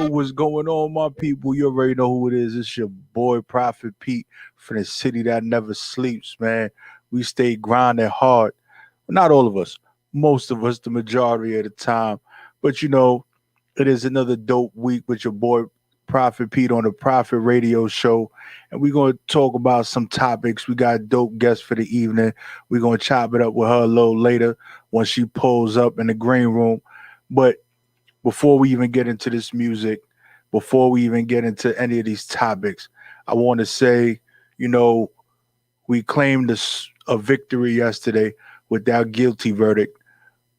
what's going on, my people? You already know who it is. It's your boy Prophet Pete from the city that never sleeps, man. We stay grinding hard. Not all of us, most of us, the majority of the time. But it is another dope week with your boy Prophet Pete on the Prophet Radio Show. And we're going to talk about some topics. We got dope guests for the evening. We're going to chop it up with her a little later when she pulls up in the green room. But before we even get into this music, before we even get into any of these topics, I want to say, you know, we claimed a victory yesterday with that guilty verdict,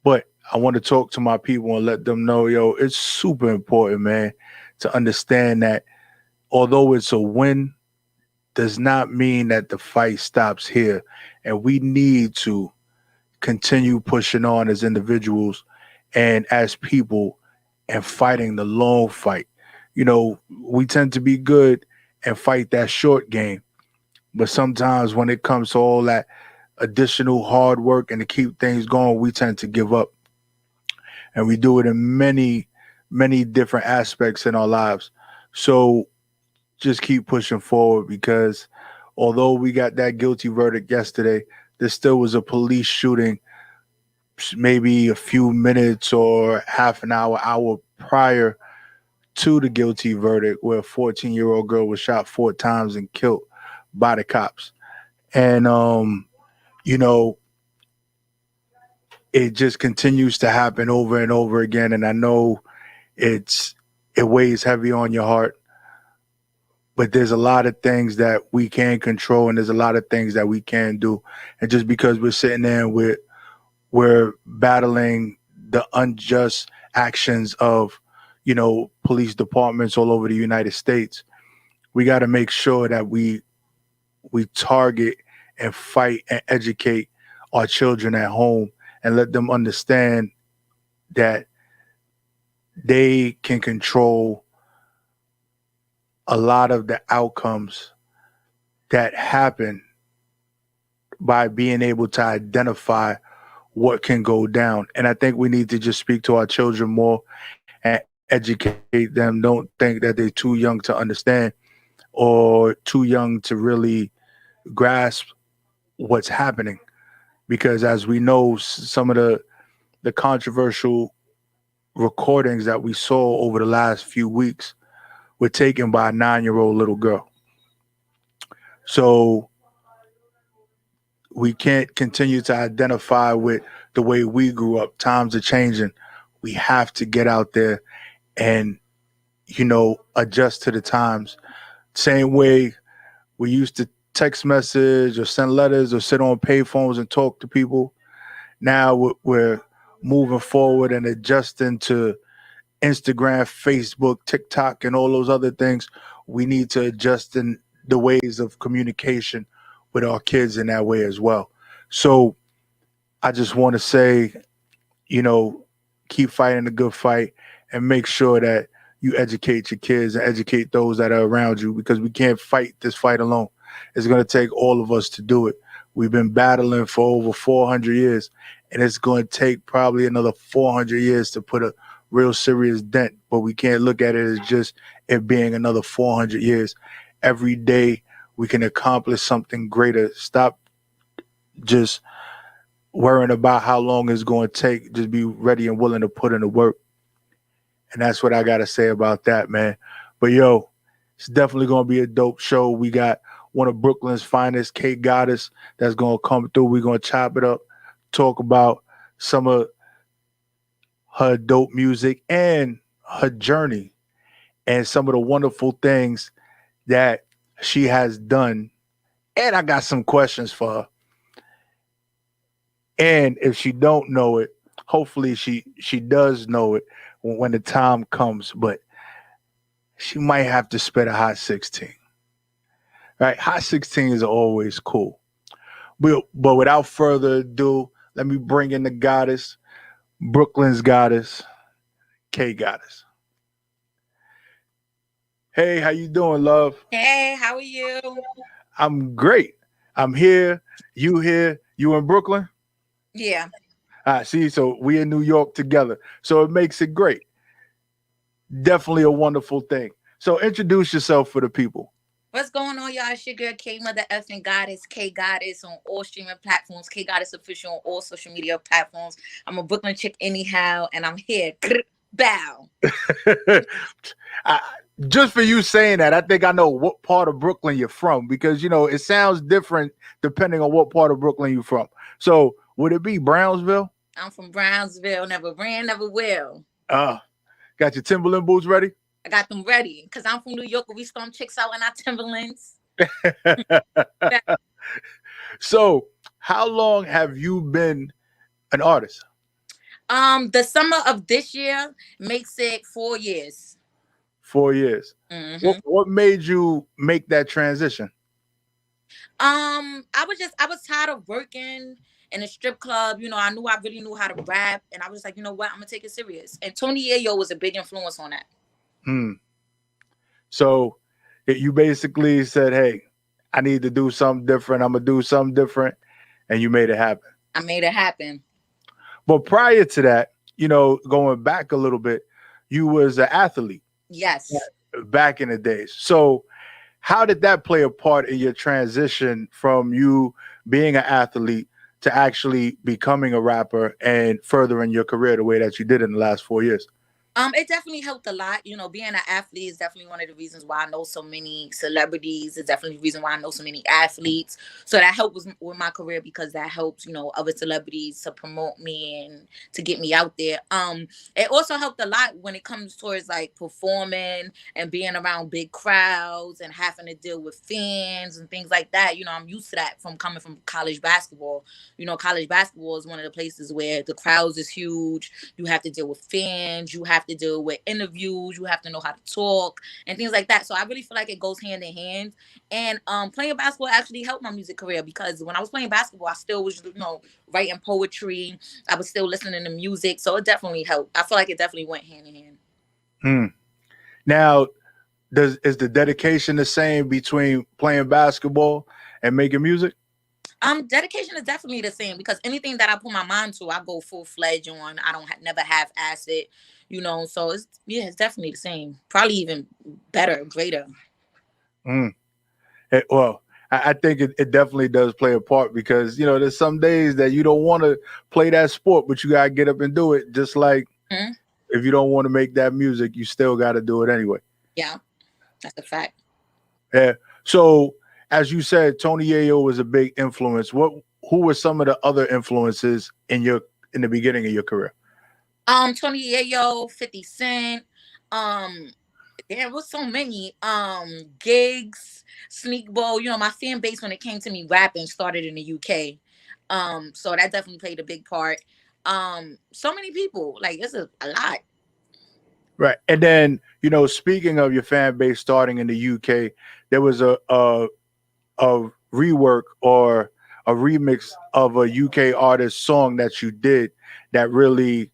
but I want to talk to my people and let them know, it's super important, man, to understand that although it's a win, does not mean that the fight stops here. And we need to continue pushing on as individuals and as people and fighting the long fight. We tend to be good and fight that short game. But sometimes when it comes to all that additional hard work and to keep things going, we tend to give up. And we do it in many, many different aspects in our lives. So just keep pushing forward because although we got that guilty verdict yesterday, there still was a police shooting maybe a few minutes or half an hour prior to the guilty verdict where a 14-year-old girl was shot 4 times and killed by the cops. And you know, it just continues to happen over and over again. And I know it weighs heavy on your heart, but there's a lot of things that we can control and there's a lot of things that we can do. And just because we're sitting there and we're battling the unjust actions of, police departments all over the United States, we got to make sure that we target and fight and educate our children at home and let them understand that they can control a lot of the outcomes that happen by being able to identify what can go down. And I think we need to just speak to our children more and educate them. Don't think that they're too young to understand or too young to really grasp what's happening. Because as we know, some of the controversial recordings that we saw over the last few weeks were taken by a 9-year-old little girl. So we can't continue to identify with the way we grew up. Times are changing. We have to get out there and, adjust to the times. Same way we used to text message or send letters or sit on payphones and talk to people. Now we're moving forward and adjusting to Instagram, Facebook, TikTok, and all those other things. We need to adjust in the ways of communication with our kids in that way as well. So I just want to say, keep fighting the good fight and make sure that you educate your kids and educate those that are around you because we can't fight this fight alone. It's going to take all of us to do it. We've been battling for over 400 years, and it's going to take probably another 400 years to put a real serious dent. But we can't look at it as just it being another 400 years. Every day we can accomplish something greater. Stop just worrying about how long it's going to take. Just be ready and willing to put in the work. And that's what I got to say about that, man. But it's definitely going to be a dope show. We got one of Brooklyn's finest, K Goddess, that's going to come through. We're going to chop it up, talk about some of her dope music and her journey and some of the wonderful things that she has done. And I got some questions for her. And if she don't know it, hopefully she does know it when the time comes. But she might have to spit a hot 16. Right? Hot 16 is always cool. But without further ado, let me bring in the goddess, Brooklyn's goddess, K Goddess. Hey, how you doing, love? Hey, how are you? I'm great. I'm here. You here? You in Brooklyn? Yeah. See, so we in New York together. So it makes it great. definitely a wonderful thing. So introduce yourself for the people. What's going on, y'all? It's your girl K Mother effing Goddess, K Goddess on all streaming platforms, K Goddess official on all social media platforms. I'm a Brooklyn chick anyhow, and I'm here. Bow. I, just for you saying that, I think I know what part of Brooklyn you're from because you know it sounds different depending on what part of Brooklyn you're from. So would it be Brownsville? I'm from Brownsville, never ran, never will. Uh, got your Timberland boots ready? I got them ready because I'm from New York where we storm chicks out in our Timberlands. So, how long have you been an artist? The summer of this year makes it 4 years. 4 years. Mm-hmm. What made you make that transition? I was tired of working in a strip club. I knew I really knew how to rap, and I was like, you know what, I'm gonna take it serious. And Tony Yayo was a big influence on that. Hmm. So, you basically said, "Hey, I need to do something different. I'm gonna do something different," and you made it happen. I made it happen. But prior to that, going back a little bit, you was an athlete Yes. back in the days. So, how did that play a part in your transition from you being an athlete to actually becoming a rapper and furthering your career the way that you did in the last 4 years? It definitely helped a lot. Being an athlete is definitely one of the reasons why I know so many celebrities. It's definitely the reason why I know so many athletes. So that helped with my career because that helps, other celebrities to promote me and to get me out there. It also helped a lot when it comes towards like performing and being around big crowds and having to deal with fans and things like that. I'm used to that from coming from college basketball. College basketball is one of the places where the crowds is huge. You have to deal with fans. You have to deal with interviews. You have to know how to talk and things like that. So I really feel like it goes hand in hand. And playing basketball actually helped my music career because when I was playing basketball, I still was, writing poetry. I was still listening to music. So it definitely helped. I feel like it definitely went hand in hand. Hmm. Now, is the dedication the same between playing basketball and making music? Dedication is definitely the same because anything that I put my mind to, I go full fledged on. I don't never have acid, So it's definitely the same. Probably even better, greater. Mm. Well, I think it definitely does play a part because there's some days that you don't want to play that sport, but you gotta get up and do it. Just like Mm-hmm. if you don't want to make that music, you still got to do it anyway. Yeah, that's a fact. Yeah. So as you said, Tony Yayo was a big influence. Who were some of the other influences in the beginning of your career? Tony Yayo, 50 Cent. Um, there was so many. Gigs, Sneak Bowl. My fan base when it came to me rapping started in the UK. So that definitely played a big part. So many people. Like it's a lot. Right. And then, speaking of your fan base starting in the UK, there was a rework or a remix of a UK artist song that you did that really,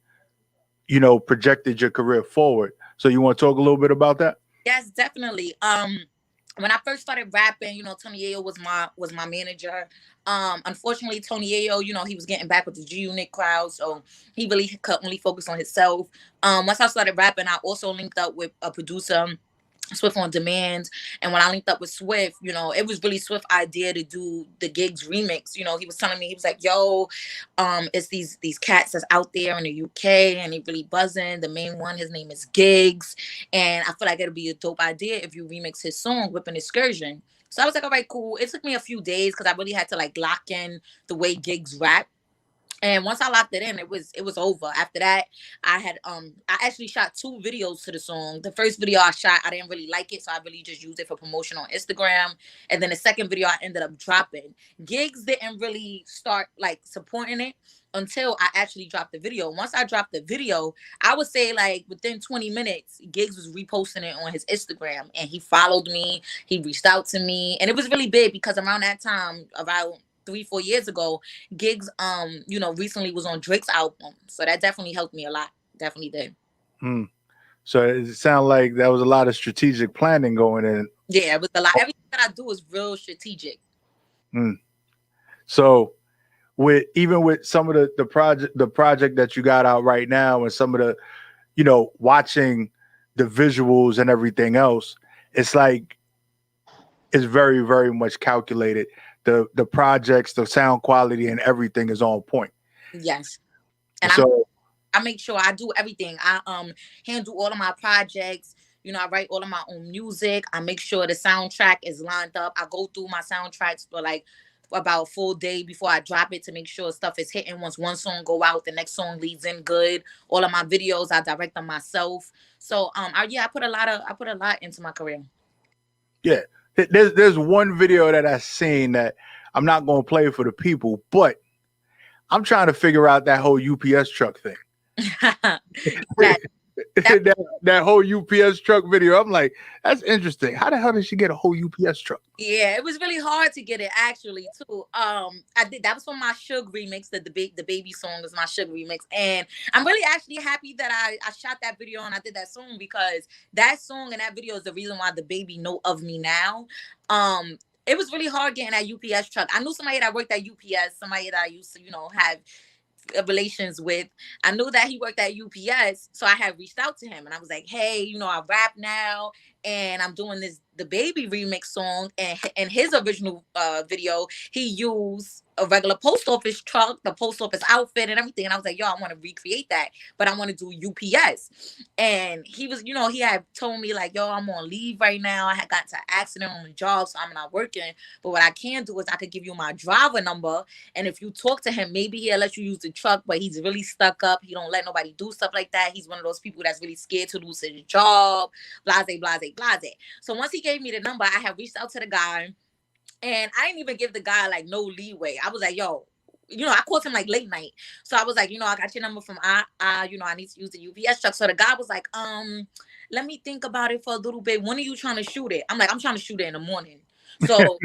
projected your career forward. So you want to talk a little bit about that? Yes, definitely. When I first started rapping, Tony Yayo was my manager. Unfortunately, Tony Yayo, he was getting back with the G Unit crowd, so he really could only focus on himself. Once I started rapping, I also linked up with a producer, Swift on Demand. And when I linked up with Swift, it was really Swift's idea to do the Gigs remix. He was telling me, he was like, yo, it's these cats that's out there in the UK and they really buzzing. The main one, his name is Gigs. And I feel like it'll be a dope idea if you remix his song, Whipping Excursion. So I was like, all right, cool. It took me a few days because I really had to like lock in the way Gigs rap. And once I locked it in, it was over. After that, I actually shot 2 videos to the song. The first video I shot, I didn't really like it, so I really just used it for promotion on Instagram. And then the second video I ended up dropping. Gigs didn't really start like supporting it until I actually dropped the video. Once I dropped the video, I would say like within 20 minutes, Gigs was reposting it on his Instagram and he followed me, he reached out to me, and it was really big because around that time, about 3-4 years ago, Gigs recently was on Drake's album, so that definitely helped me a lot. Definitely did. Hmm. So it sounds like there was a lot of strategic planning going in. Yeah, it was a lot. Everything that I do is real strategic. Hmm. So with some of the project that you got out right now and some of the watching the visuals and everything else, it's like it's very, very much calculated. The projects, the sound quality, and everything is on point. Yes. And So I make sure I do everything. I handle all of my projects. I write all of my own music. I make sure the soundtrack is lined up. I go through my soundtracks for like about a full day before I drop it to make sure stuff is hitting. Once one song go out, the next song leads in good. All of my videos, I direct them myself. So I put a lot into my career. yeah, there's one video that I seen that I'm not gonna play for the people, but I'm trying to figure out that whole UPS truck thing. that, that whole UPS truck video. I'm like, that's interesting. How the hell did she get a whole UPS truck? Yeah, it was really hard to get it actually too. I did that was for my Suge remix. The baby song was my Suge remix, and I'm really actually happy that I shot that video and I did that song, because that song and that video is the reason why the baby know of me now. It was really hard getting that UPS truck. I knew somebody that worked at UPS, somebody that I used to have relations with. I knew that he worked at UPS, so I had reached out to him and I was like, hey, I rap now and I'm doing the baby remix song, and in his original video he used a regular post office truck, the post office outfit and everything, and I was like, yo, I want to recreate that, but I want to do UPS. And he was, he had told me like, yo, I'm on leave right now, I had got into an accident on the job, so I'm not working, but what I can do is I could give you my driver number, and if you talk to him, maybe he'll let you use the truck, but he's really stuck up, he don't let nobody do stuff like that, he's one of those people that's really scared to lose his job, blase blase blase. So once he gave me the number, I had reached out to the guy, and I didn't even give the guy like no leeway. I was like, yo, I called him like late night. So I was like, I got your number from I need to use the UPS truck. So the guy was like, let me think about it for a little bit. When are you trying to shoot it? I'm like, I'm trying to shoot it in the morning. So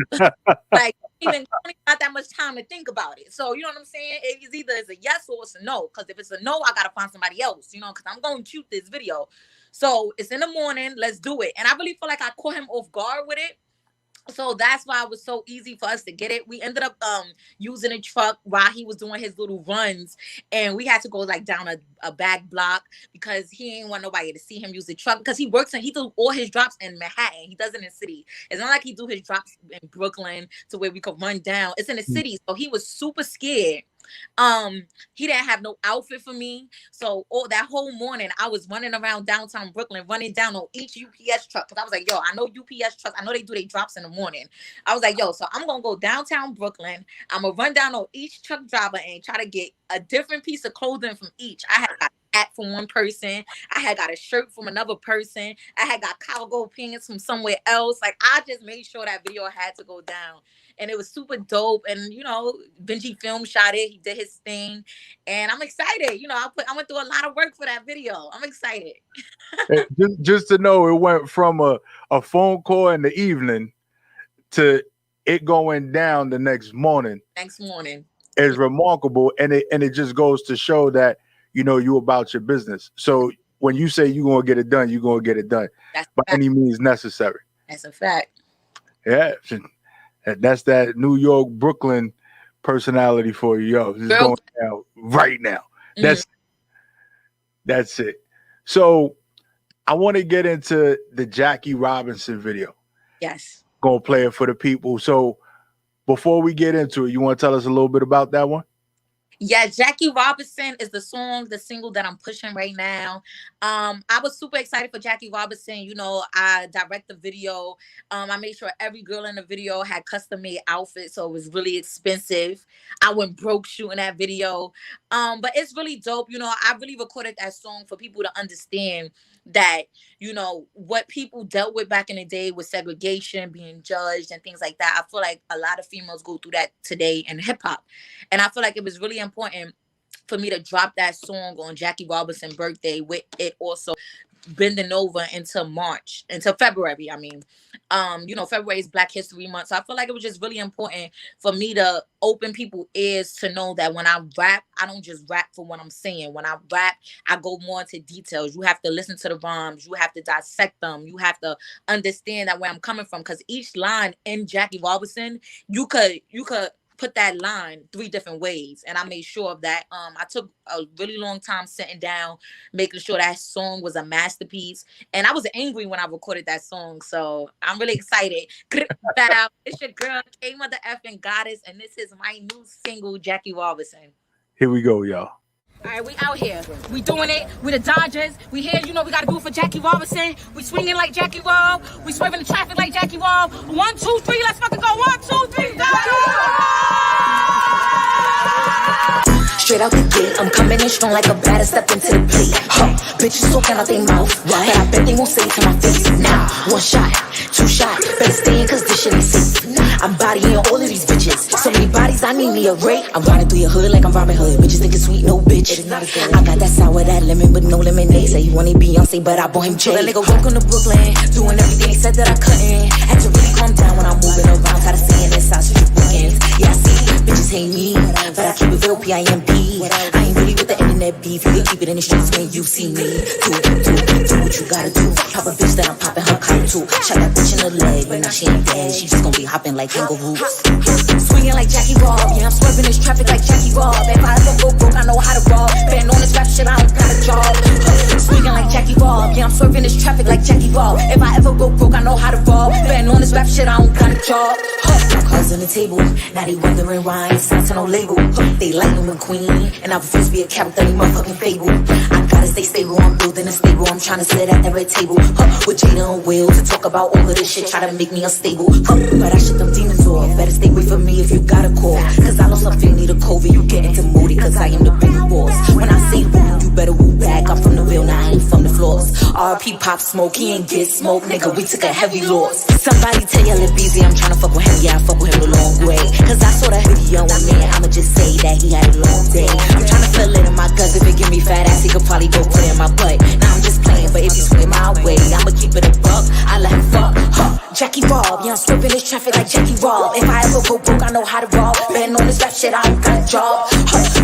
like even not that much time to think about it. So you know what I'm saying? It's either a yes or it's a no. Because if it's a no, I gotta find somebody else, because I'm going to shoot this video. So it's in the morning, let's do it. And I really feel like I caught him off guard with it. So that's why it was so easy for us to get it. We ended up using a truck while he was doing his little runs, and we had to go like down a back block because he didn't want nobody to see him use the truck, because he do all his drops in Manhattan. He does it in the city. It's not like he do his drops in Brooklyn to where we could run down. It's in the city. So he was super scared. He didn't have no outfit for me, so that whole morning I was running around downtown Brooklyn, running down on each UPS truck, because I was like, yo, I know UPS trucks, I know they do their drops in the morning. I was like, yo, so I'm gonna go downtown Brooklyn, I'm gonna run down on each truck driver and try to get a different piece of clothing from each. I had got a hat from one person, I had got a shirt from another person, I had got cargo pants from somewhere else. Like, I just made sure that video had to go down, and it was super dope. And Benji Film shot it, he did his thing, and I'm excited. I went through a lot of work for that video. I'm excited. just to know, it went from a phone call in the evening to it going down the next morning is remarkable, and it just goes to show that you about your business. So when you say you're gonna get it done, you're gonna get it done by any means necessary. That's a fact. Yeah. That's that New York, Brooklyn personality for you. Yo, this is going down right now. That's it. So I want to get into the Jackie Robinson video. Yes. Gonna play it for the people. So before we get into it, you want to tell us a little bit about that one? Yeah, Jackie Robinson is the single that I'm pushing right now. I was super excited for Jackie Robinson. I direct the video. I made sure every girl in the video had custom made outfits, so it was really expensive. I went broke shooting that video. But it's really dope. I really recorded that song for people to understand that, what people dealt with back in the day with segregation, being judged and things like that. I feel like a lot of females go through that today in hip hop. And I feel like it was really important for me to drop that song on Jackie Robinson's birthday, with it also bending over into February. I mean, February is Black History Month. So I feel like it was just really important for me to open people's ears to know that when I rap, I don't just rap for what I'm saying. When I rap, I go more into details. You have to listen to the rhymes. You have to dissect them. You have to understand that where I'm coming from. Because each line in Jackie Robinson, you could put that line 3 different ways, and I made sure of that. I took a really long time sitting down, making sure that song was a masterpiece, and I was angry when I recorded that song. So I'm really excited. That out. It's your girl K Mother effing Goddess, and this is my new single, Jackie Robinson. Here we go, y'all. All right, we out here. We doing it. We the Dodgers. We here. You know we gotta do it for Jackie Robinson. We swinging like Jackie Rob. We swerving the traffic like Jackie Rob. 1, 2, 3. Let's fucking go. 1, 2, 3. Go! Straight out the gate, I'm coming in strong like a batter step into the plate. Huh, bitches talking out their mouth, but I bet they won't say it to my face. Now, 1 shot, 2 shot, better stay in cause this shit ain't safe. I'm bodying all of these bitches. So many bodies, I need me a rate. I'm riding through your hood like I'm Robin Hood. Bitches think it's sweet, no bitch. I got that sour, that lemon, but no lemonade. Say he wanted Beyonce, but I bought him Jay. That nigga welcome to Brooklyn, doing everything he said that I couldn't. Had to really calm down when I'm moving around. Tired of seeing this sausage weekends. Yeah, I see bitches hate me, but I keep it real P-I-M-P. I ain't really with the internet beef. You can keep it in the streets when you see me. Do what you gotta do. Pop a bitch that I'm popping her collar too. Shot that bitch in the leg, but now she ain't dead. She just gon' be hopping like kangaroos. Swinging like Jackie Rob, yeah, I'm swerving this traffic like Jackie Rob. If I ever go broke, I know how to rob. Been on this rap shit, I don't got a job. Swinging like Jackie Rob, yeah, I'm swerving this traffic like Jackie Rob. If I ever go broke, I know how to rob. Been on this rap shit, I don't got a job. My cards on the table, now they wondering why I ain't signed to no label. They like me when queen, and I refuse to be a character, they motherfucking fable. I gotta stay stable, I'm building a stable. I'm trying to sit at that red table, with Jada and Will to talk about all of this shit, try to make me unstable. But I shut them demons off. Better stay away from me if you got a call. Cause I lost something, need a COVID. You get into moody, cause I am the big boss. When I say woo, you better woo back. I'm from the real, now I ain't from the floors. RP Pop Smoke, he ain't get smoke, nigga. We took a heavy loss. Somebody tell ya Lil Beezy, I'm trying to fuck with him. Yeah, I fuck with him the long way. Cause I saw that video on me, I'ma just say that he had a long day. I'm trying to feel it in my guts. If it give me fat ass, he could probably go put it in my butt. Now I'm just playing, but if he's swinging my way, I'ma keep it a buck. I let him fuck, Jackie Rob, yeah, I'm swerving this traffic like Jackie Rob. If I ever go broke, I know how to rob. Been on this rap shit, I don't got a job.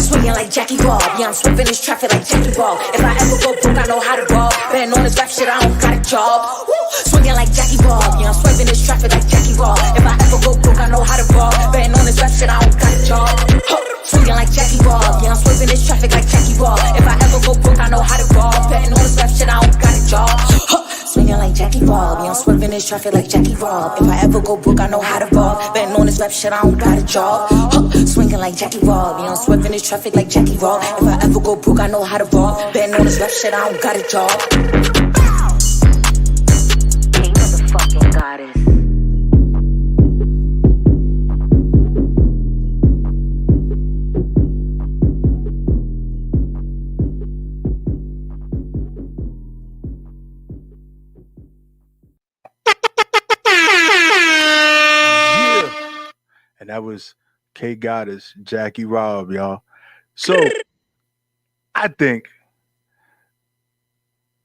Swinging like Jackie Rob, yeah, I'm swerving this traffic like Jackie Rob. If I ever go broke, I know how to rob. Been on this rap shit, I don't got a job. Swinging like Jackie Rob, yeah, I'm swerving this traffic like Jackie Rob. If I ever go broke, I know how to rob. Been on this rap shit, I don't got a job. Swinging like Jackie Rob, yeah, I'm swerving this traffic like Jackie Rob. If I ever go broke, I know how to rob. Been on this rap shit, I don't got a job. Swinging like Jackie Rob, yeah, I'm swerving this traffic like Jackie Rob. If I ever go broke, I know how to rob. Betting on this rap shit, I don't got a job. Swinging like Jackie Rob, yeah, I'm swerving this traffic like Jackie Rob. If I ever go broke, I know how to rob. Betting on this rap shit, I don't got a job. K Motherfucking Goddess. And that was K Goddess, Jackie Rob, y'all. So I think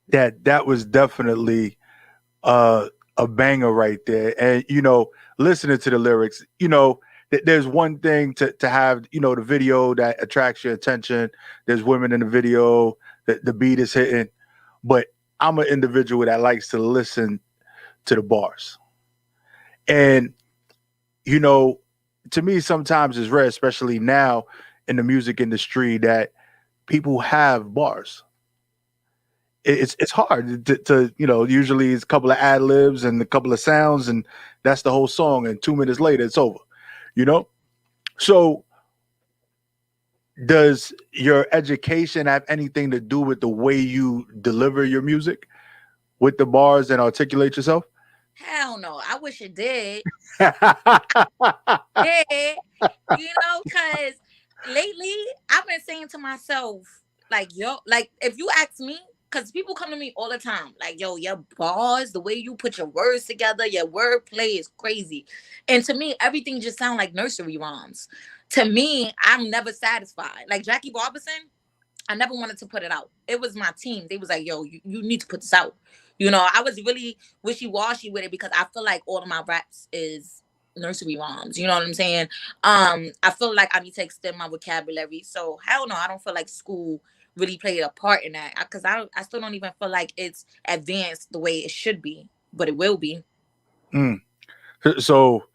that was definitely a banger right there. And, you know, listening to the lyrics, you know, there's one thing to have, you know, the video that attracts your attention. There's women in the video, the beat is hitting. But I'm an individual that likes to listen to the bars. And, you know, to me, sometimes it's rare, especially now in the music industry, that people have bars. It's hard to you know, usually it's a couple of ad libs and a couple of sounds, and that's the whole song. And 2 minutes later, it's over, you know? So does your education have anything to do with the way you deliver your music with the bars and articulate yourself? Hell no. I wish it did. Yeah, you know, because lately I've been saying to myself, like, yo, like, if you ask me, because people come to me all the time, like, yo, your bars, the way you put your words together, your wordplay is crazy. And to me, everything just sounds like nursery rhymes. To me, I'm never satisfied. Like Jackie Robinson, I never wanted to put it out. It was my team. They was like, yo, you need to put this out. You know, I was really wishy-washy with it because I feel like all of my raps is nursery rhymes. You know what I'm saying? I feel like I need to extend my vocabulary. So hell no, I don't feel like school really played a part in that, because I still don't even feel like it's advanced the way it should be, but it will be. So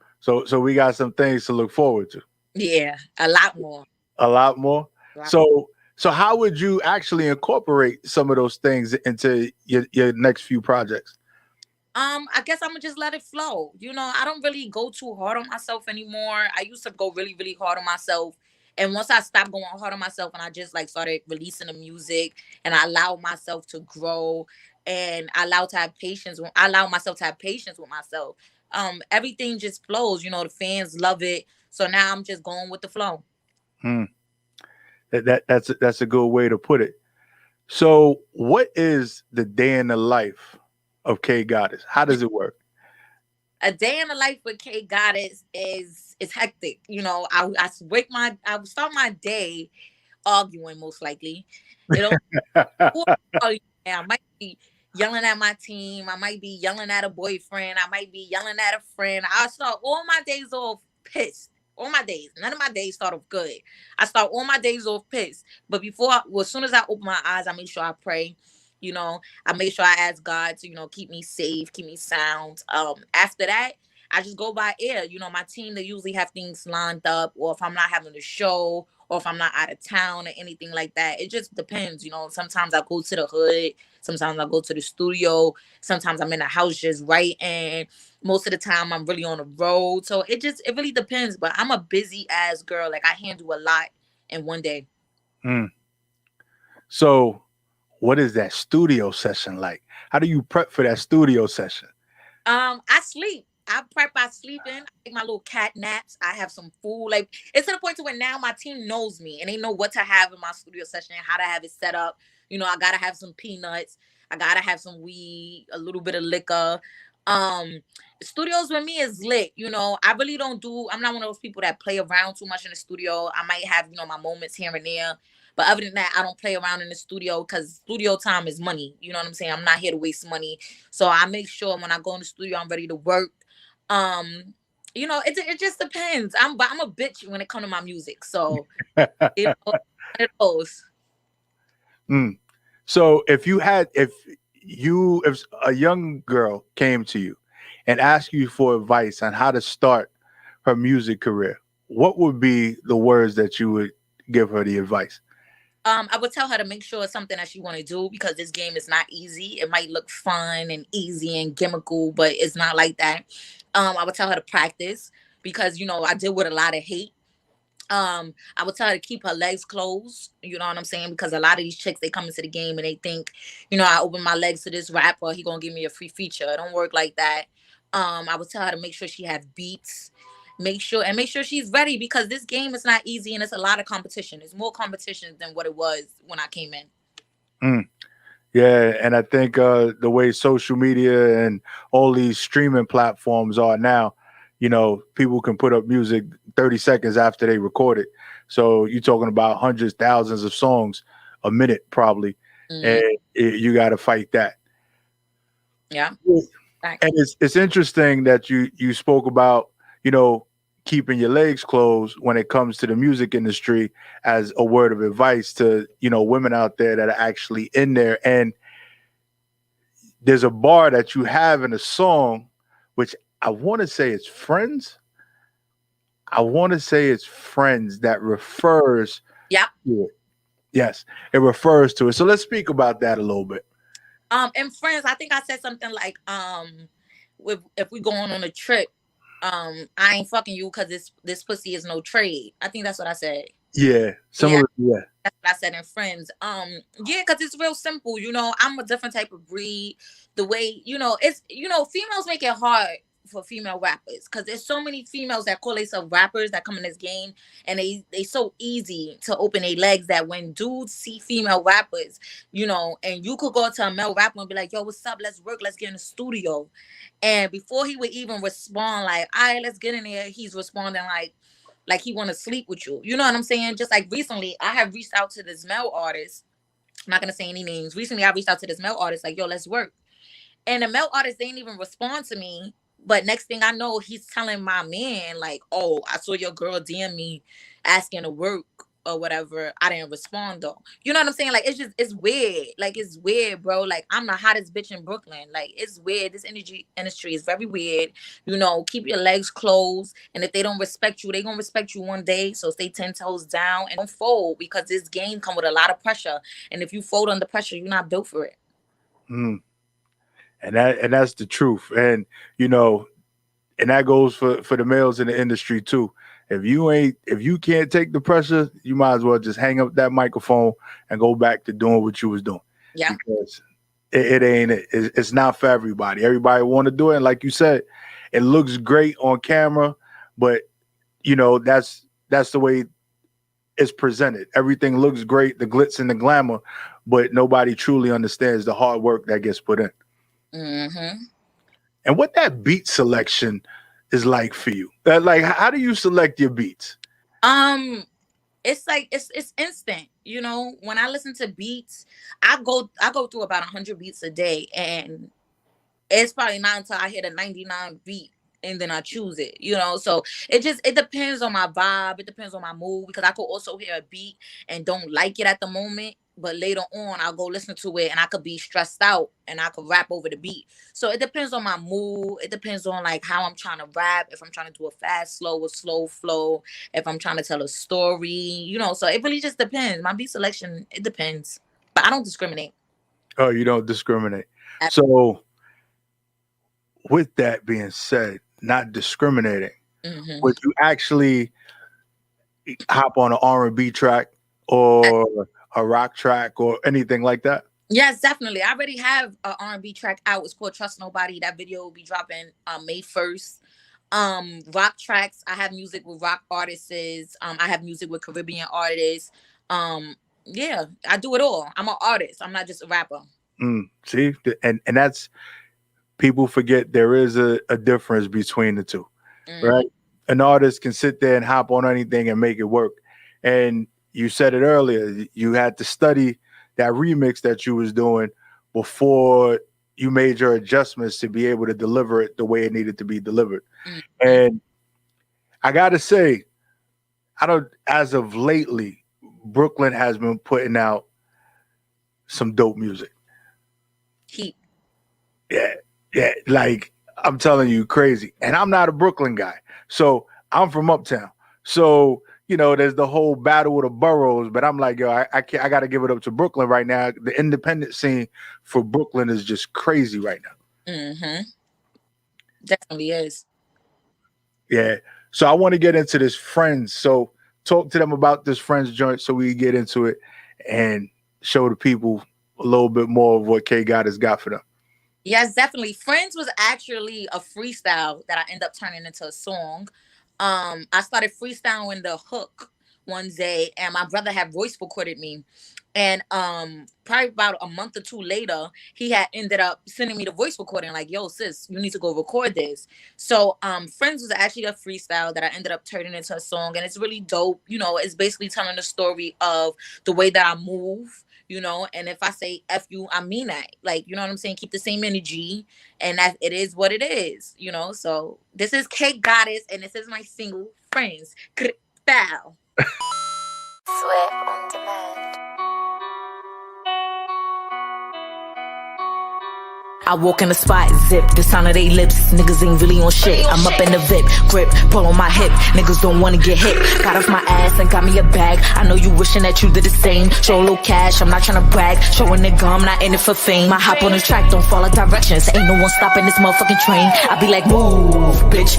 we got some things to look forward to. Yeah, a lot more. A lot more. A lot more. So how would you actually incorporate some of those things into your next few projects? I guess I'm gonna just let it flow. I don't really go too hard on myself anymore. I used to go really, really hard on myself. And once I stopped going hard on myself and I just like started releasing the music and I allowed myself to grow and I allow myself to have patience with myself. Everything just flows, the fans love it. So now I'm just going with the flow. Hmm. That's a good way to put it. So what is the day in the life of K Goddess? How does it work? A day in the life with K Goddess is hectic. I start my day arguing most likely. It'll I might be yelling at my team. I might be yelling at a boyfriend. I might be yelling at a friend. I start all my days off pissed. All my days. None of my days start off good. I start all my days off pissed. But as soon as I open my eyes, I make sure I pray. I make sure I ask God to, keep me safe, keep me sound. After that, I just go by ear. My team, they usually have things lined up, or if I'm not having a show, or if I'm not out of town or anything like that. It just depends. Sometimes I go to the hood, sometimes I go to the studio, sometimes I'm in the house just writing. Most of the time I'm really on the road. So it really depends. But I'm a busy ass girl. Like, I handle a lot in one day. Mm. So what is that studio session like? How do you prep for that studio session? I sleep. I prep by sleeping. I take my little cat naps. I have some food. Like, it's to the point to where now my team knows me and they know what to have in my studio session, how to have it set up. I gotta have some peanuts. I gotta have some weed, a little bit of liquor. Um, Studios with me is lit. I really don't do. I'm not one of those people that play around too much in the studio. I might have my moments here and there. But other than that, I don't play around in the studio because studio time is money. You know what I'm saying? I'm not here to waste money. So I make sure when I go in the studio, I'm ready to work. It just depends. I'm a bitch when it comes to my music. So it goes. Mm. So if a young girl came to you and asked you for advice on how to start her music career, what would be the words that you would give her the advice? I would tell her to make sure it's something that she want to do because this game is not easy. It might look fun and easy and gimmickal, but it's not like that. I would tell her to practice because I deal with a lot of hate. I would tell her to keep her legs closed. You know what I'm saying? Because a lot of these chicks, they come into the game and they think, I open my legs to this rapper, he gonna give me a free feature. It don't work like that. I would tell her to make sure she have beats. Make sure she's ready because this game is not easy and it's a lot of competition. It's more competition than what it was when I came in. Mm. Yeah, and I think the way social media and all these streaming platforms are now, people can put up music 30 seconds after they record it. So you're talking about hundreds, thousands of songs a minute probably, and you got to fight that. Yeah. And it's interesting that you spoke about, keeping your legs closed when it comes to the music industry as a word of advice to, women out there that are actually in there. And there's a bar that you have in a song, which I want to say it's Friends. I want to say it's Friends that refers to it. Yes, it refers to it. So let's speak about that a little bit. And Friends, I think I said something like, if we going on a trip, I ain't fucking you because this pussy is no trade. I think that's what I said. Yeah, Yeah. yeah. That's what I said in Friends. Yeah, because it's real simple. I'm a different type of breed. The way, it's females make it hard for female rappers because there's so many females that call themselves rappers that come in this game and they so easy to open their legs that when dudes see female rappers, and you could go to a male rapper and be like, yo, what's up? Let's work, let's get in the studio. And before he would even respond like, all right, let's get in there, he's responding like he want to sleep with you. You know what I'm saying? Just like recently, I have reached out to this male artist. I'm not going to say any names. Recently, I reached out to this male artist like, yo, let's work. And the male artist didn't even respond to me. But next thing I know, he's telling my man like, oh, I saw your girl DM me asking to work. or whatever, I didn't respond though. You know what I'm saying? Like, it's weird. Like, it's weird, bro. Like, I'm the hottest bitch in Brooklyn. Like, it's weird. This industry is very weird. You know, keep your legs closed. And if they don't respect you, they gonna respect you one day. So stay 10 toes down and don't fold, because this game come with a lot of pressure. And if you fold under pressure, you're not built for it. And that's the truth. And, you know, and that goes for the males in the industry too. If you can't take the pressure, you might as well just hang up that microphone and go back to doing what you was doing. Yeah. Because it's not for everybody. Everybody want to do it. And like you said, it looks great on camera, but you know, that's the way it's presented. Everything looks great, the glitz and the glamour, but nobody truly understands the hard work that gets put in. Mm-hmm. And what that beat selection is like for you. Like, how do you select your beats? It's like it's instant. You know, when I listen to beats, I go through about 100 beats a day, and it's probably not until I hit a 99 beat and then I choose it, you know. So it depends on my vibe, it depends on my mood, because I could also hear a beat and don't like it at the moment, but later on I'll go listen to it and I could be stressed out and I could rap over the beat. So it depends on my mood. It depends on like how I'm trying to rap, if I'm trying to do a fast, slow, or slow flow, if I'm trying to tell a story, you know. So it really just depends. My beat selection, it depends, but I don't discriminate. Oh, you don't discriminate. So with that being said, not discriminating, would you actually hop on an R&B track or a rock track or anything like that? Yes, definitely. I already have an R&B track out. It's called Trust Nobody. That video will be dropping May 1st. Rock tracks, I have music with rock artists. I have music with Caribbean artists. Yeah, I do it all. I'm an artist. I'm not just a rapper. See, and that's, people forget there is a difference between the two, right? An artist can sit there and hop on anything and make it work. And you said it earlier, you had to study that remix that you was doing before you made your adjustments to be able to deliver it the way it needed to be delivered. And I gotta say, as of lately, Brooklyn has been putting out some dope music. Heat. Yeah, like I'm telling you, crazy. And I'm not a Brooklyn guy, so I'm from Uptown. So, you know, there's the whole battle with the boroughs, but I'm like, yo, I got to give it up to Brooklyn right now. The independent scene for Brooklyn is just crazy right now. Definitely is. Yeah. So I want to get into this Friends. So talk to them about this Friends joint so we get into it and show the people a little bit more of what K God has got for them. Yes, definitely. Friends was actually a freestyle that I ended up turning into a song. I started freestyling the hook one day, and my brother had voice recorded me. And probably about a month or two later, he had ended up sending me the voice recording, like, yo, sis, you need to go record this. So Friends was actually a freestyle that I ended up turning into a song, and it's really dope. You know, it's basically telling the story of the way that I move. You know, and if I say F you, I mean that. Like, you know what I'm saying? Keep the same energy, and that it is what it is, you know? So this is K Goddess, and this is my single, Friends. Bow. Sweat on demand. I walk in the spot, zip, the sound of they lips. Niggas ain't really on shit. I'm up in the VIP, grip, pull on my hip. Niggas don't wanna get hit. Got off my ass and got me a bag. I know you wishing that you did the same. Show a little cash, I'm not tryna brag. Show a nigga I'm not in it for fame. I hop on the track, don't follow directions. Ain't no one stopping this motherfucking train. I be like, move, bitch,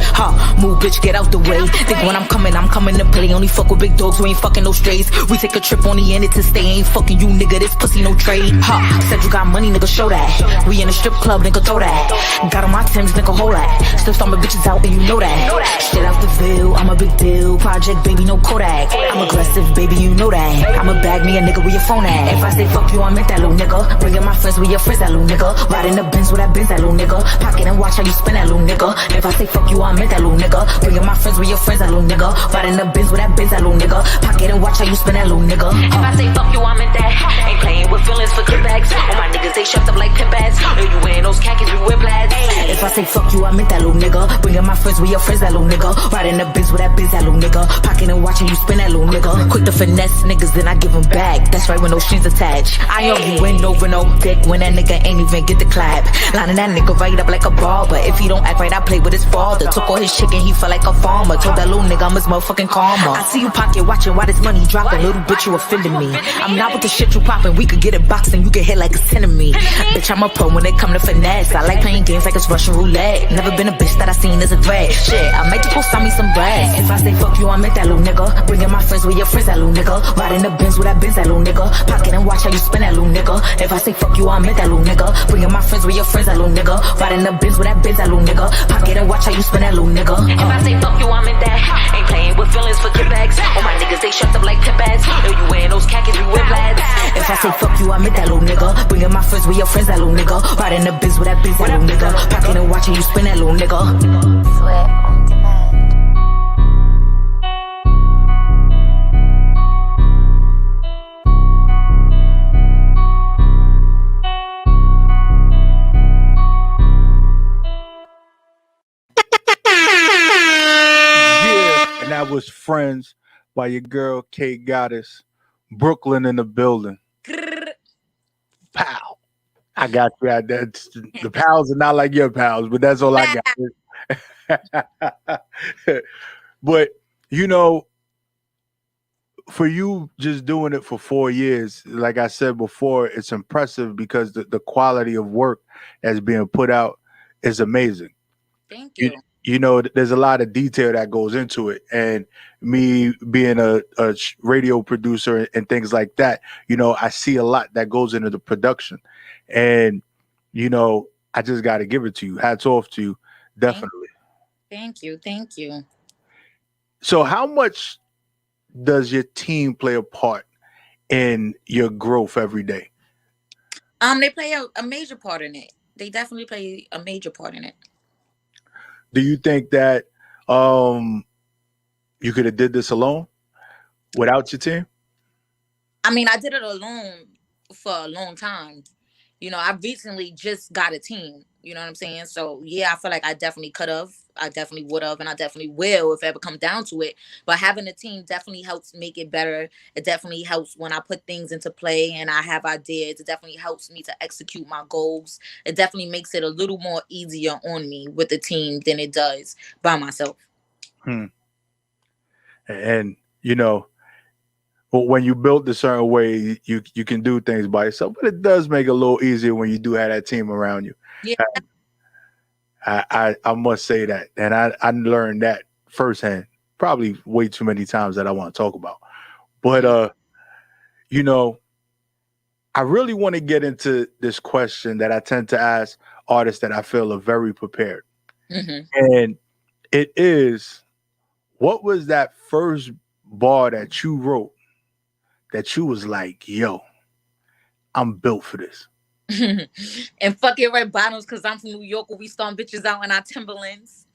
move, bitch, get out the way. Think when I'm coming to play. Only fuck with big dogs, we ain't fucking no strays. We take a trip on the end to stay. Ain't fucking you, nigga, this pussy no trade. Said you got money, nigga, show that. We in the strip club, nigga, throw that. Got on my Timbs, nigga, hold that. Still stomping bitches out, and you know that. Shit out the Ville, I'm a big deal. Project, baby, no Kodak. I'm aggressive, baby, you know that. I'ma bag me a nigga where your phone at. If I say fuck you, I meant that little nigga. Bringing my friends with your friends, that little nigga. Riding the Benz with that Benz, that little nigga. Pocket and watch how you spin that little nigga. If I say fuck you, I meant that little nigga. Bringing my friends with your friends, that little nigga. Riding the Benz with that Benz, that little nigga. Pocket and watch how you spin that little nigga. If I say fuck you, I meant that. Ain't playing with feelings for kickbacks. All my niggas, they shoved up like pimp ass. Know you wearing those khakis, we wear plaids. If I say fuck you, I meant that little nigga. Bringing my friends with your friends, that little nigga. Riding the biz with that biz, that little nigga. Pocket and watching you spin that little nigga. Quick to finesse niggas, then I give them back. That's right, when no strings attached. I argue win over no dick when that nigga ain't even get the clap. Lining that nigga right up like a ball, but if he don't act right, I play with his father. Took all his chicken, he felt like a farmer. Told that little nigga I'm his motherfucking karma. I see you pocket watching why this money dropping. Little bitch, you offended me. I'm not with the shit you popping. We could get it boxing, you get hit like a enemy. Bitch, I'm a pro when it come to finesse. I like playing games like it's Russian roulette. Never been a bitch that I seen as a threat. Shit, I make you go sell me some bread. If I say fuck you, I meant that little nigga. Bringing my friends with your friends, that little nigga. Riding the Benz with that Benz, that little nigga. Pocket and watch how you spin that little nigga. If I say fuck you, I meant that little nigga. Bringing my friends with your friends, that little nigga. Riding the Benz with that Benz, that little nigga. Pocket and watch how you spin that little nigga. If I say fuck you, I meant that. Ain't playing with feelings for kickbacks. All my niggas, they shut up like tip ads. Know you wearing those khakis, we wear plaids. If I say fuck you, I meant that little nigga. Bringing my friends with your friends, that little nigga. Riding the Benz with that Benz, that little nigga. Pocket and watch how you spin that little nigga. Sweat on demand. Yeah, and that was Friends by your girl K Goddess. Brooklyn in the building. Pow. I got you. The pals are not like your pals, but that's all I got. But you know, for you just doing it for 4 years, like I said before, it's impressive because the quality of work that's being put out is amazing. Thank you. You know, there's a lot of detail that goes into it. And me being a radio producer and things like that, you know, I see a lot that goes into the production. And, you know, I just got to give it to you. Hats off to you. Definitely. Thank you. Thank you. So how much does your team play a part in your growth every day? They play a major part in it. They definitely play a major part in it. Do you think that you could have did this alone without your team? I mean, I did it alone for a long time. You know, I recently just got a team. You know what I'm saying? So, yeah, I feel like I definitely could have. I definitely would have. And I definitely will if it ever come down to it. But having a team definitely helps make it better. It definitely helps when I put things into play and I have ideas. It definitely helps me to execute my goals. It definitely makes it a little more easier on me with the team than it does by myself. And, you know, but when you built a certain way, you can do things by yourself. But it does make it a little easier when you do have that team around you. Yeah. I must say that. And I learned that firsthand, probably way too many times that I want to talk about. But, you know, I really want to get into this question that I tend to ask artists that I feel are very prepared. Mm-hmm. And it is, what was that first bar that you wrote that you was like, yo, I'm built for this? And fuck it, red bottoms, because I'm from New York where we storm bitches out in our Timberlands.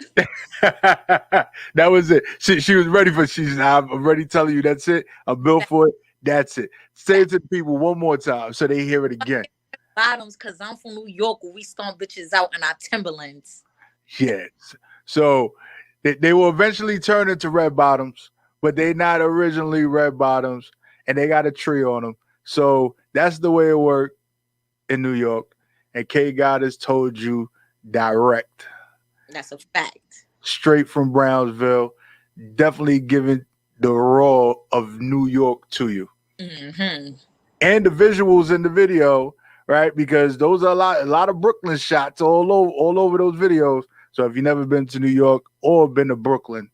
That was it. She was ready for I'm already telling you that's it. I'm built for it. That's it. Say it to the people one more time so they hear it again. Bottoms, because I'm from New York where we storm bitches out in our Timberlands. Yes. So they will eventually turn into red bottoms, but they not originally red bottoms, and they got a tree on them. So that's the way it worked in New York. And K Goddess told you direct. That's a fact. Straight from Brownsville. Definitely giving the raw of New York to you. Mm-hmm. And the visuals in the video, right? Because those are a lot of Brooklyn shots all over those videos. So if you've never been to New York or been to Brooklyn,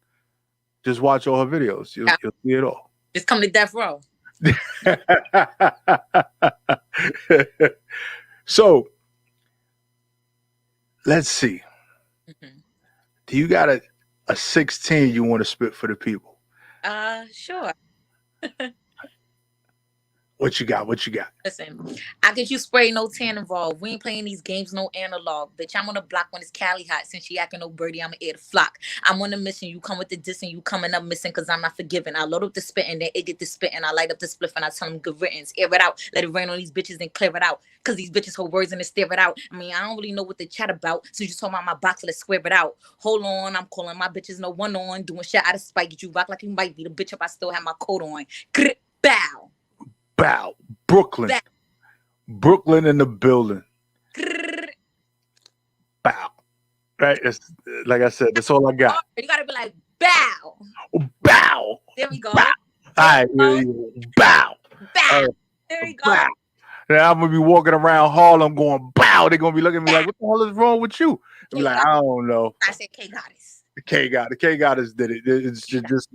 just watch all her videos. You'll see it all. Just come to Death Row. So let's see. Mm-hmm. Do you got a 16 you want to spit for the people? Sure. What you got? What you got? Listen, I get you spray, no tan involved. We ain't playing these games, no analog. Bitch, I'm on the block when it's Cali hot. Since she acting no birdie, I'ma air the flock. I'm on a mission. You come with the diss and you coming up missing because I'm not forgiving. I load up the spitting, then it get the spitting. I light up the spliff and I tell them good riddance. Air it out. Let it rain on these bitches and clear it out. Because these bitches hold words and they stare it out. I mean, I don't really know what they chat about. So you just talking about my box, let's square it out. Hold on, I'm calling my bitches no one on. Doing shit out of spite. Get you rock like you might be the bitch up. I still have my coat on. Bow. Bow. Brooklyn. Bow. Brooklyn in the building. Bow. Right? It's, like I said, that's all I got. You gotta be like, bow. Bow. There we go. Bow. All right. Bow. Bow. There we go. Bow. Now I'm gonna be walking around Harlem going bow. They're gonna be looking at me like, what the hell is wrong with you? I'm like, I don't know. I said K Goddess. The K Goddess did it. It's just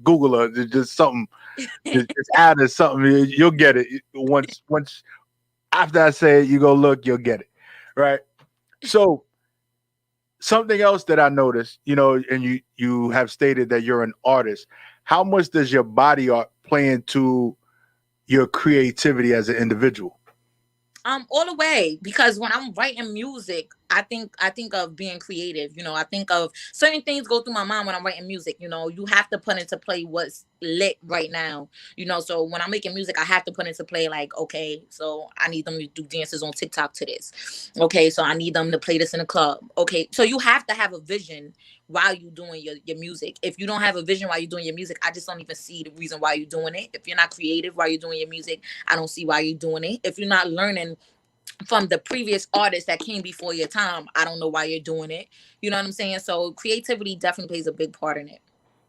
Google her. It's just something. It's added something. You'll get it once after I say it. You go look. You'll get it, right? So something else that I noticed, you know, and you have stated that you're an artist. How much does your body art play into your creativity as an individual? All the way, because when I'm writing music, I think of being creative. You know, I think of certain things go through my mind when I'm writing music. You know, you have to put into play what's lit right now. You know, so when I'm making music, I have to put into play like, okay, so I need them to do dances on TikTok to this. Okay, so I need them to play this in a club. Okay, so you have to have a vision while you're doing your music. If you don't have a vision while you're doing your music, I just don't even see the reason why you're doing it. If you're not creative while you're doing your music, I don't see why you're doing it. If you're not learning from the previous artists that came before your time, I don't know why you're doing it. You know what I'm saying? So creativity definitely plays a big part in it.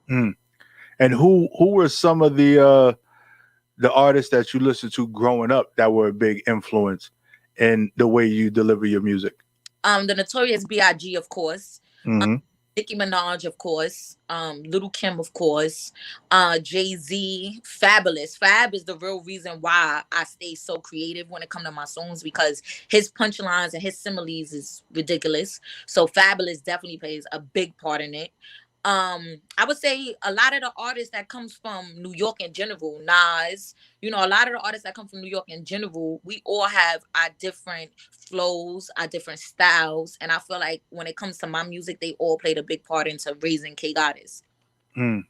And who were some of the artists that you listened to growing up that were a big influence in the way you deliver your music? The Notorious B.I.G., of course. Mm-hmm. Nicki Minaj, of course. Little Kim, of course. Jay-Z, Fabulous. Fab is the real reason why I stay so creative when it comes to my songs, because his punchlines and his similes is ridiculous. So Fabulous definitely plays a big part in it. I would say a lot of the artists that comes from New York in general, Nas, you know, a lot of the artists that come from New York in general, we all have our different flows, our different styles. And I feel like when it comes to my music, they all played a big part into raising K Goddess. And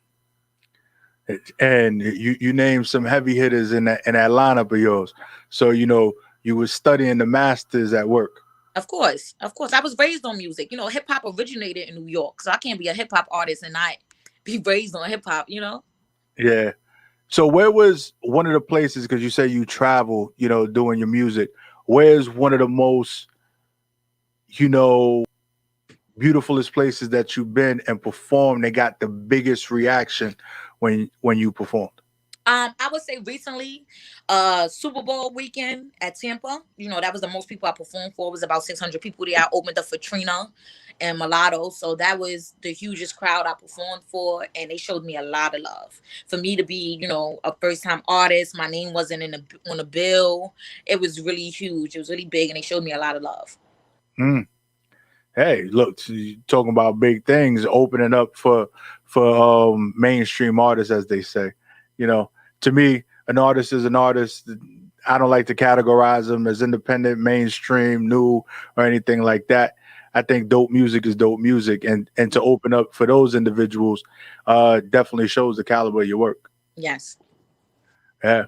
you named some heavy hitters in that lineup of yours. So, you know, you were studying the masters at work. Of course. I was raised on music. You know, hip hop originated in New York, so I can't be a hip hop artist and not be raised on hip hop. You know. Yeah. So where was one of the places? Because you say you travel, you know, doing your music. Where's one of the most, you know, beautifulest places that you've been and performed? They got the biggest reaction when you performed. I would say recently, Super Bowl weekend at Tampa. You know, that was the most people I performed for. It was about 600 people there. I opened up for Trina and Mulatto. So that was the hugest crowd I performed for. And they showed me a lot of love. For me to be, you know, a first-time artist, my name wasn't on the bill. It was really huge. It was really big. And they showed me a lot of love. Hey, look, talking about big things, opening up for mainstream artists, as they say. You know, to me, an artist is an artist. I don't like to categorize them as independent, mainstream, new, or anything like that. I think dope music is dope music. And to open up for those individuals definitely shows the caliber of your work. Yes. Yeah.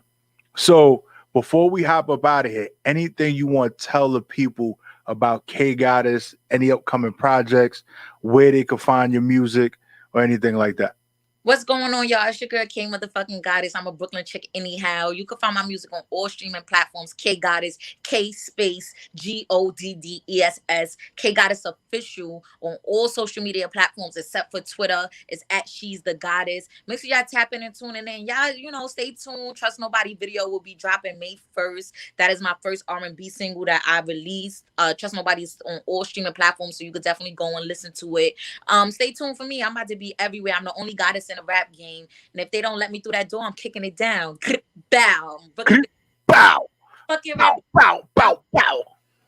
So before we hop up out of here, anything you want to tell the people about K Goddess, any upcoming projects, where they can find your music or anything like that? What's going on, y'all? It's your girl, K motherfucking Goddess. I'm a Brooklyn chick anyhow. You can find my music on all streaming platforms. K Goddess, K space GODDESS. K Goddess official on all social media platforms except for Twitter. It's at She's the Goddess. Make sure y'all tap in and tuning in. Y'all, you know, stay tuned. Trust Nobody video will be dropping May 1st. That is my first R&B single that I released. Trust Nobody's on all streaming platforms, so you could definitely go and listen to it. Stay tuned for me. I'm about to be everywhere. I'm the only goddess in a rap game, and if they don't let me through that door, I'm kicking it down. Bow, bow, fucking bow, bow, bow, bow.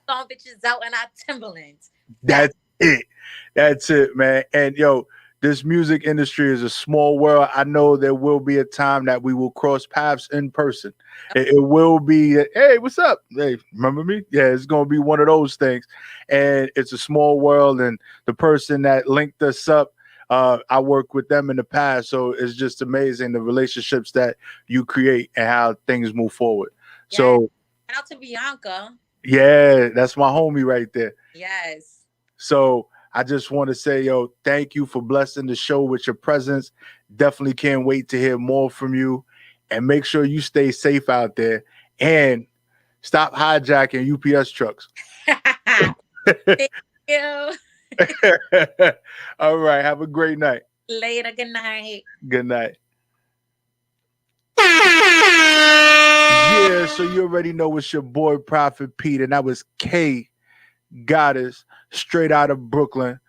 Song bitches out in our Timberlands. That's it, man. And yo, this music industry is a small world. I know there will be a time that we will cross paths in person. It will be, hey, what's up? Hey, remember me? Yeah, it's going to be one of those things. And it's a small world. And the person that linked us up, I worked with them in the past. So it's just amazing the relationships that you create and how things move forward. Yes. So, shout out to Bianca. yeah, that's my homie right there. Yes. So I just want to say, yo, thank you for blessing the show with your presence. Definitely can't wait to hear more from you. And make sure you stay safe out there and stop hijacking UPS trucks. Thank you. All right. Have a great night. Later. Good night. Good night. Yeah, so you already know it's your boy Prophet Pete, and that was K Goddess, straight out of Brooklyn.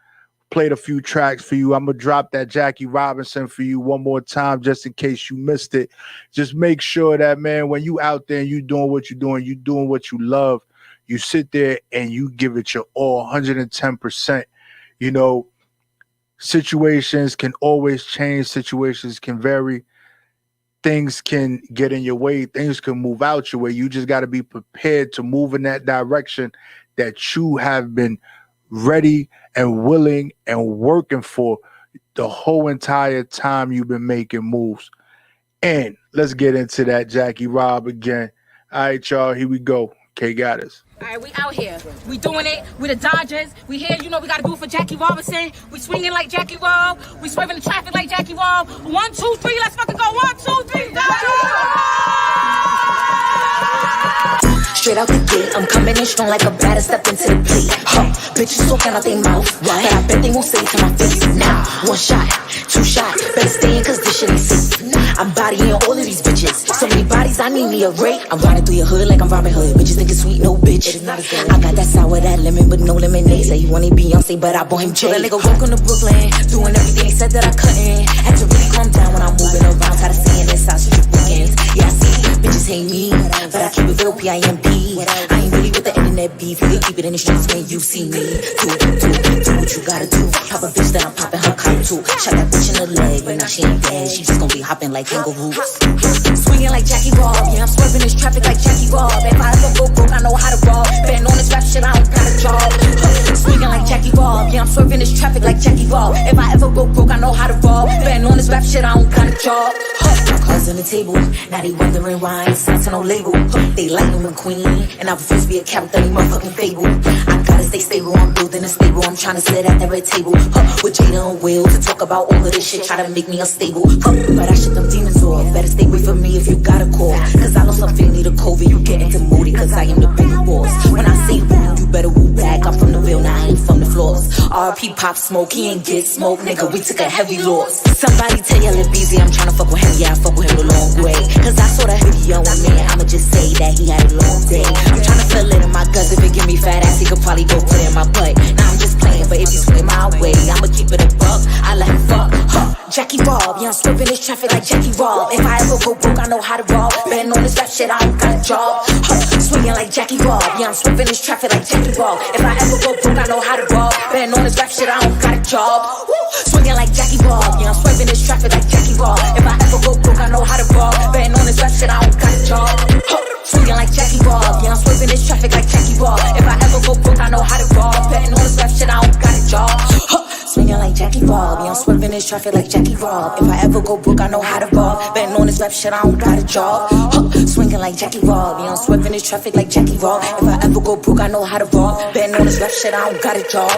Played a few tracks for you. I'm gonna drop that Jackie Robinson for you one more time just in case you missed it. Just make sure that, man, when you out there and you doing what you're doing, you doing what you love, you sit there and you give it your all, 110%. You know, situations can always change, situations can vary, things can get in your way, things can move out your way. You just got to be prepared to move in that direction that you have been ready and willing and working for the whole entire time you've been making moves. And let's get into that Jackie Rob again. All right, y'all, here we go. K Goddess. All right, we out here. We doing it. We the Dodgers. We here, you know, we gotta do it for Jackie Robinson. We swinging like Jackie Rob. We swerving the traffic like Jackie Rob. 1, 2, 3, let's fucking go. 1, 2, 3, Straight out the gate, I'm coming in strong like a batter step into the plate. Bitches talking out their mouth, but I bet they won't say it to my face. Now, 1 shot, 2 shot, better stay in cause this shit ain't safe. I'm bodying all of these bitches. So many bodies, I need me a rate. I'm riding through your hood like I'm Robin Hood. Bitches think it's sweet, no bitch. It is not as good. I got that sour, that lemon, but no lemonade. Say he wanted Beyonce, but I bought him Jay. That nigga welcome to Brooklyn, doing everything. Said that I couldn't. Had to really calm down when I'm moving around. Tired of seeing inside such weekends. Yeah, I see bitches hate me, but I keep it real, P-I-M-P. I ain't really with the internet beef. You can keep it in the streets when you see me. Do what you gotta do. Pop a bitch that I'm popping her cop too. Shot that bitch in the leg, but now she ain't dead. She just gonna be hopping like kangaroos. Swinging like Jackie Rob, yeah, I'm swerving this traffic like Jackie Rob. If I ever go broke, I know how to rob. Betting on this rap shit, I don't got a job. Swinging like Jackie Rob, yeah, I'm swerving this traffic like Jackie Rob. If I ever go broke, I know how to rob. Betting on this rap shit, I don't got a job. My cards on the table, now they wondering why I ain't signed to no label. They like them and queen, and I refuse to be a captain, they motherfucking fable. I gotta stay stable, I'm building a stable. I'm trying to sit at that red table, with Jada and Will to talk about all of this shit, try to make me unstable. But I shut them demons off. Better stay away from me if you got a call. Cause I know some feel need a COVID. You get into moody cause I am the big boss. When I say woo, you better woo back. I'm from the Ville, now I ain't from the floors. RP Pop Smoke, he ain't get smoke, nigga. We took a heavy loss. Somebody tell your Lil Beezy I'm tryna fuck with him. Yeah, I fuck with him a long way. Cause I saw that video on me. I'ma just say that he had a long day. I'm tryna feel it in my guts. If it give me fat ass, he could probably go put it in my butt. Now I'm just playing, but if you swing my way, I'ma keep it a buck. I let him fuck. Jackie Rob, yeah, I'm swerving this traffic like Jackie Rob. If I ever go broke, I know how to rob. Betting on this rap shit, I don't got a job. Swinging like Jackie Rob, yeah, I'm swerving this traffic like Jackie Rob. If I ever go broke, I know how to rob. Betting on this rap shit, I don't got a job. Swinging like Jackie Rob, yeah, I'm swerving this traffic like Jackie Rob. If I ever go broke, I know how to rob. Betting on this rap shit, I don't got a job. Swinging like Jackie Rob, yeah, I'm swerving this traffic like Jackie Rob. If I ever go broke, I know how to rob. Betting on this rap shit, I don't got a job. Swinging like Jackie Rob, yeah, I'm swerving this traffic like Jackie Rob. If I ever go broke, I know how to rob. Betting on this rap shit, I don't got a job. Swinging like Jackie Rob, yeah, I'm swerving this traffic like Jackie Rob. If I ever go broke, I know how to rob. Betting on this rap shit, I don't got a job.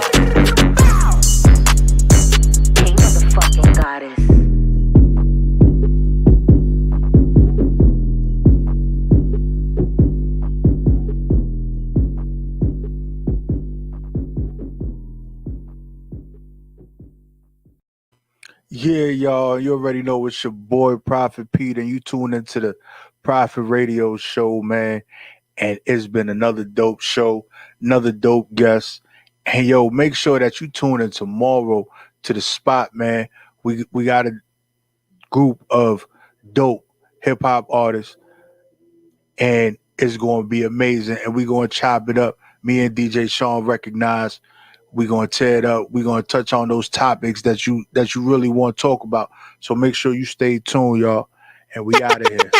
King motherfucking goddess. Yeah, y'all, you already know it's your boy Prophet Pete, and you tune into the Prophet Radio Show, man. And it's been another dope show, another dope guest. And yo, make sure that you tune in tomorrow to the spot, man. We got a group of dope hip hop artists, and it's going to be amazing. And we're going to chop it up. Me and DJ Sean Recognize. We're gonna tear it up. We're gonna touch on those topics that you really want to talk about. So make sure you stay tuned, y'all. And we out of here.